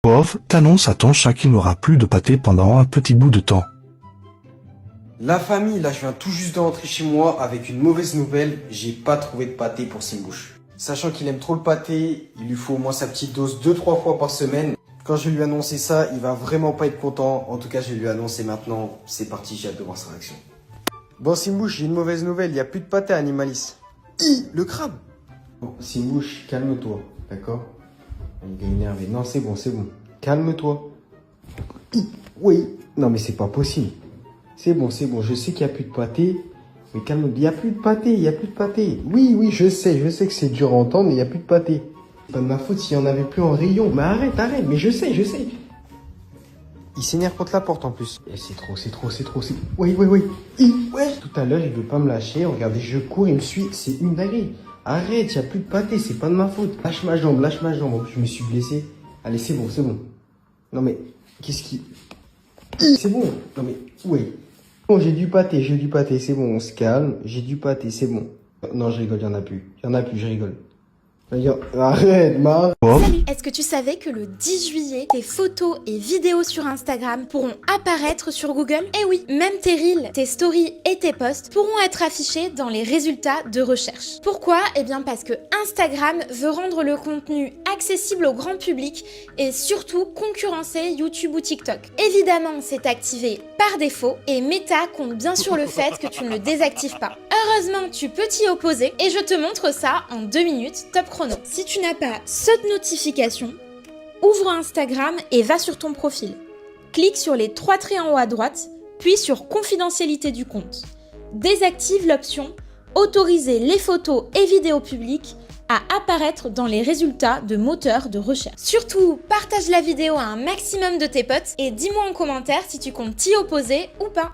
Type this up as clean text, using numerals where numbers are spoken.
Pauvre, t'annonces à ton chat qu'il n'aura plus de pâté pendant un petit bout de temps. La famille, là je viens tout juste de rentrer chez moi avec une mauvaise nouvelle, j'ai pas trouvé de pâté pour Simbouche. Sachant qu'il aime trop le pâté, il lui faut au moins sa petite dose 2-3 fois par semaine. Quand je vais lui annoncer ça, il va vraiment pas être content. En tout cas, je vais lui annoncer maintenant. C'est parti, j'ai hâte de voir sa réaction. Bon Simbouche, j'ai une mauvaise nouvelle, il n'y a plus de pâté à Animalis. Le crabe. Bon Simbouche, calme-toi, d'accord? Il est énervé. Non, c'est bon, c'est bon. Calme-toi. Oui. Non mais c'est pas possible. C'est bon, je sais qu'il n'y a plus de pâté. Mais calme-toi, il n'y a plus de pâté, il n'y a plus de pâté. Oui, je sais que c'est dur à entendre, mais il n'y a plus de pâté. C'est pas de ma faute s'il n'y en avait plus en rayon. Mais arrête, mais je sais. Il s'énerve contre la porte en plus. Et c'est trop. Oui. Ouais. Tout à l'heure, il veut pas me lâcher. Regardez, je cours, il me suit. C'est une dinguerie. Arrête, il n'y a plus de pâté, c'est pas de ma faute. Lâche ma jambe. En plus, je me suis blessé. Allez, c'est bon. Non mais, qu'est-ce qui... C'est bon. Non mais, oui. Bon, j'ai du pâté, c'est bon, on se calme. J'ai du pâté, c'est bon. Non, je rigole, il y en a plus, je rigole. Arrête, Marc. Salut! Est-ce que tu savais que le 10 juillet, tes photos et vidéos sur Instagram pourront apparaître sur Google? Eh oui, même tes reels, tes stories et tes posts pourront être affichés dans les résultats de recherche. Pourquoi? Eh bien parce que Instagram veut rendre le contenu accessible au grand public et surtout concurrencer YouTube ou TikTok. Évidemment, c'est activé par défaut et Meta compte bien sur le fait que tu ne le désactives pas. Heureusement, tu peux t'y opposer et je te montre ça en 2 minutes, top chrono. Si tu n'as pas cette notification, ouvre Instagram et va sur ton profil. Clique sur les 3 traits en haut à droite, puis sur confidentialité du compte. Désactive l'option autoriser les photos et vidéos publiques à apparaître dans les résultats de moteurs de recherche. Surtout, partage la vidéo à un maximum de tes potes et dis-moi en commentaire si tu comptes t'y opposer ou pas.